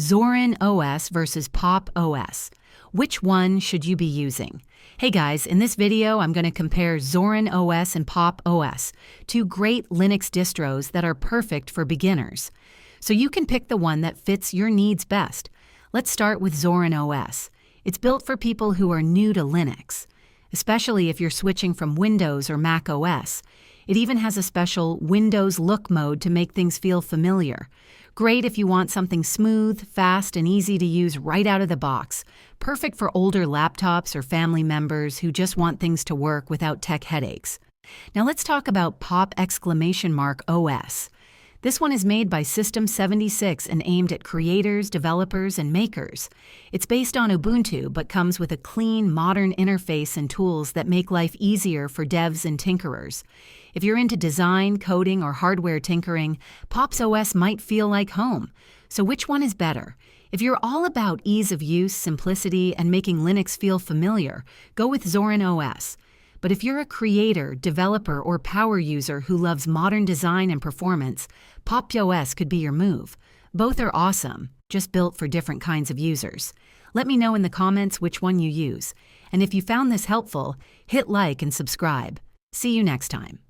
Zorin OS versus Pop OS. Which one should you be using? Hey guys, in this video I'm going to compare Zorin OS and Pop OS, two great Linux distros that are perfect for beginners. So you can pick the one that fits your needs best. Let's start with Zorin OS. It's built for people who are new to Linux, especially if you're switching from Windows or Mac OS. It even has a special Windows look mode to make things feel familiar. Great if you want something smooth, fast, and easy to use right out of the box. Perfect for older laptops or family members who just want things to work without tech headaches. Now let's talk about Pop OS. This one is made by System76 and aimed at creators, developers, and makers. It's based on Ubuntu but comes with a clean, modern interface and tools that make life easier for devs and tinkerers. If you're into design, coding, or hardware tinkering, Pop's OS might feel like home. So which one is better? If you're all about ease of use, simplicity, and making Linux feel familiar, go with Zorin OS. But if you're a creator, developer, or power user who loves modern design and performance, Pop OS could be your move. Both are awesome, just built for different kinds of users. Let me know in the comments which one you use. And if you found this helpful, hit like and subscribe. See you next time.